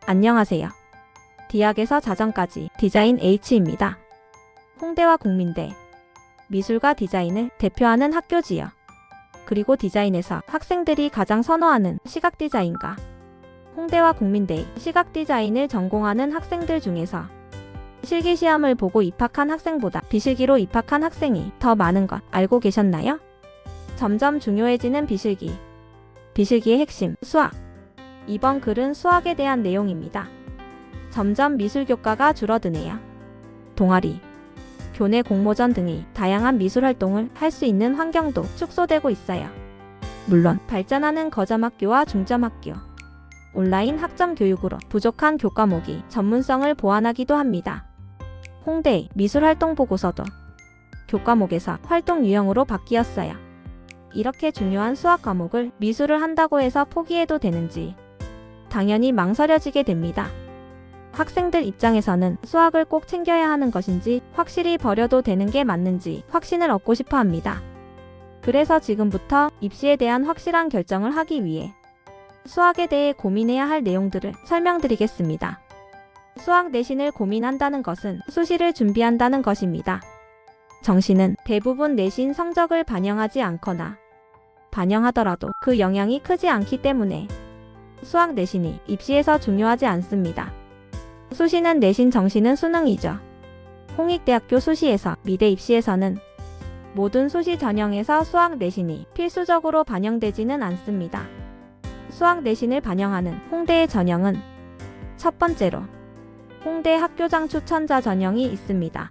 안녕하세요. 디학에서 자정까지 디자인 H입니다. 홍대와 국민대, 미술과 디자인을 대표하는 학교지요. 그리고 디자인에서 학생들이 가장 선호하는 시각 디자인과 홍대와 국민대의 시각 디자인을 전공하는 학생들 중에서 실기시험을 보고 입학한 학생보다 비실기로 입학한 학생이 더 많은 것 알고 계셨나요? 점점 중요해지는 비실기. 비실기의 핵심, 수학. 이번 글은 수학에 대한 내용입니다. 점점 미술교과가 줄어드네요. 동아리, 교내 공모전 등의 다양한 미술 활동을 할 수 있는 환경도 축소되고 있어요. 물론 발전하는 거점학교와 중점학교, 온라인 학점 교육으로 부족한 교과목이 전문성을 보완하기도 합니다. 홍대의 미술활동 보고서도 교과목에서 활동 유형으로 바뀌었어요. 이렇게 중요한 수학 과목을 미술을 한다고 해서 포기해도 되는지 당연히 망설여지게 됩니다. 학생들 입장에서는 수학을 꼭 챙겨야 하는 것인지 확실히 버려도 되는 게 맞는지 확신을 얻고 싶어 합니다. 그래서 지금부터 입시에 대한 확실한 결정을 하기 위해 수학에 대해 고민해야 할 내용들을 설명드리겠습니다. 수학 내신을 고민한다는 것은 수시를 준비한다는 것입니다. 정시는 대부분 내신 성적을 반영하지 않거나 반영하더라도 그 영향이 크지 않기 때문에 수학 내신이 입시에서 중요하지 않습니다. 수시는 내신, 정시는 수능이죠. 홍익대학교 수시에서 미대 입시에서는 모든 수시 전형에서 수학 내신이 필수적으로 반영되지는 않습니다. 수학 내신을 반영하는 홍대의 전형은 첫 번째로 홍대 학교장 추천자 전형이 있습니다.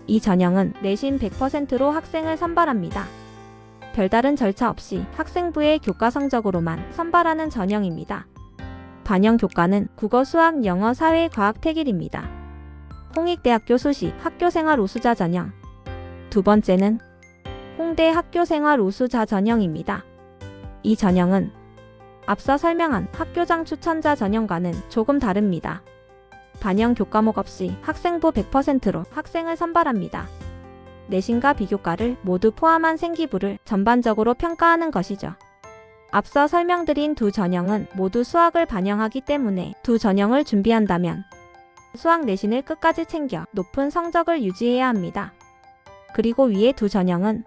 이 전형은 내신 100%로 학생을 선발합니다. 별다른 절차 없이 학생부의 교과 성적으로만 선발하는 전형입니다. 반영 교과는 국어, 수학, 영어, 사회, 과학, 태길입니다. 홍익대학교 수시 학교생활 우수자 전형. 두 번째는 홍대 학교생활 우수자 전형입니다. 이 전형은 앞서 설명한 학교장 추천자 전형과는 조금 다릅니다. 반영 교과목 없이 학생부 100%로 학생을 선발합니다. 내신과 비교과를 모두 포함한 생기부를 전반적으로 평가하는 것이죠. 앞서 설명드린 두 전형은 모두 수학을 반영하기 때문에 두 전형을 준비한다면 수학 내신을 끝까지 챙겨 높은 성적을 유지해야 합니다. 그리고 위의 두 전형은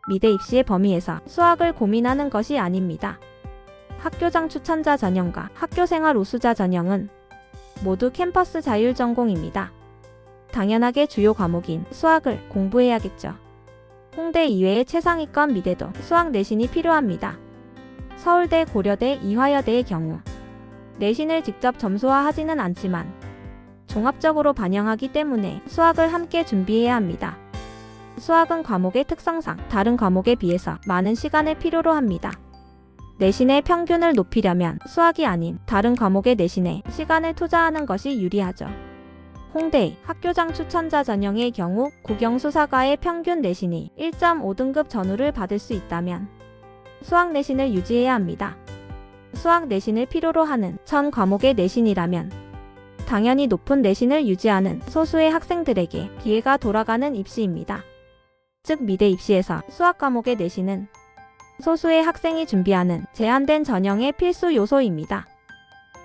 미대 입시의 범위에서 수학을 고민하는 것이 아닙니다. 학교장 추천자 전형과 학교생활 우수자 전형은 모두 캠퍼스 자율 전공입니다. 당연하게 주요 과목인 수학을 공부해야겠죠. 홍대 이외의 최상위권 미대도 수학 내신이 필요합니다. 서울대, 고려대, 이화여대의 경우 내신을 직접 점수화하지는 않지만 종합적으로 반영하기 때문에 수학을 함께 준비해야 합니다. 수학은 과목의 특성상 다른 과목에 비해서 많은 시간을 필요로 합니다. 내신의 평균을 높이려면 수학이 아닌 다른 과목의 내신에 시간을 투자하는 것이 유리하죠. 홍대 학교장 추천자 전형의 경우 국영수사과의 평균 내신이 1.5등급 전후를 받을 수 있다면 수학 내신을 유지해야 합니다. 수학 내신을 필요로 하는 전 과목의 내신이라면 당연히 높은 내신을 유지하는 소수의 학생들에게 기회가 돌아가는 입시입니다. 즉 미대 입시에서 수학 과목의 내신은 소수의 학생이 준비하는 제한된 전형의 필수 요소입니다.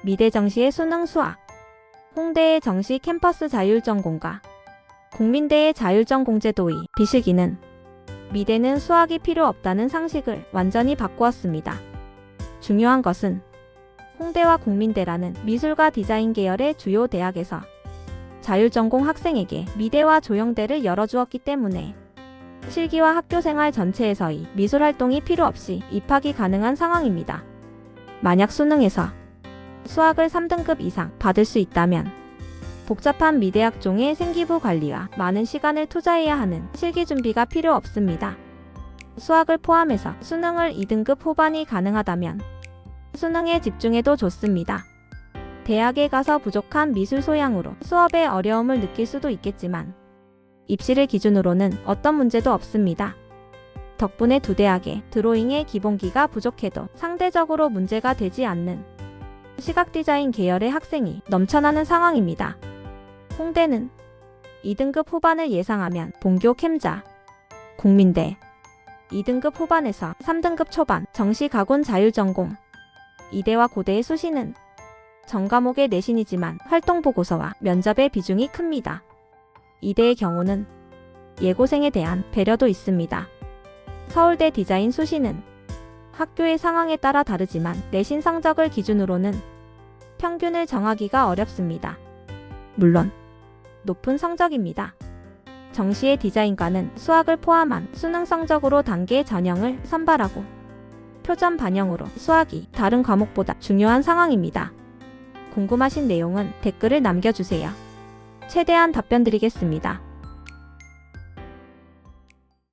미대 정시의 수능 수학, 홍대의 정시 캠퍼스 자율전공과 국민대의 자율전공제도의 비실기는 미대는 수학이 필요 없다는 상식을 완전히 바꾸었습니다. 중요한 것은 홍대와 국민대라는 미술과 디자인 계열의 주요 대학에서 자율전공 학생에게 미대와 조형대를 열어주었기 때문에 실기와 학교생활 전체에서의 미술활동이 필요 없이 입학이 가능한 상황입니다. 만약 수능에서 수학을 3등급 이상 받을 수 있다면 복잡한 미대학종의 생기부 관리와 많은 시간을 투자해야 하는 실기 준비가 필요 없습니다. 수학을 포함해서 수능을 2등급 후반이 가능하다면 수능에 집중해도 좋습니다. 대학에 가서 부족한 미술 소양으로 수업에 어려움을 느낄 수도 있겠지만 입시를 기준으로는 어떤 문제도 없습니다. 덕분에 두 대학의 드로잉의 기본기가 부족해도 상대적으로 문제가 되지 않는 시각 디자인 계열의 학생이 넘쳐나는 상황입니다. 홍대는 2등급 후반을 예상하면 본교 캠자, 국민대 2등급 후반에서 3등급 초반 정시 가군 자율전공, 이대와 고대의 수시는 전 과목의 내신이지만 활동 보고서와 면접의 비중이 큽니다. 이대의 경우는 예고생에 대한 배려도 있습니다. 서울대 디자인 수시는 학교의 상황에 따라 다르지만 내신 성적을 기준으로는 평균을 정하기가 어렵습니다. 물론 높은 성적입니다. 정시의 디자인과는 수학을 포함한 수능 성적으로 단계 전형을 선발하고 표점 반영으로 수학이 다른 과목보다 중요한 상황입니다. 궁금하신 내용은 댓글을 남겨주세요. 최대한 답변 드리겠습니다.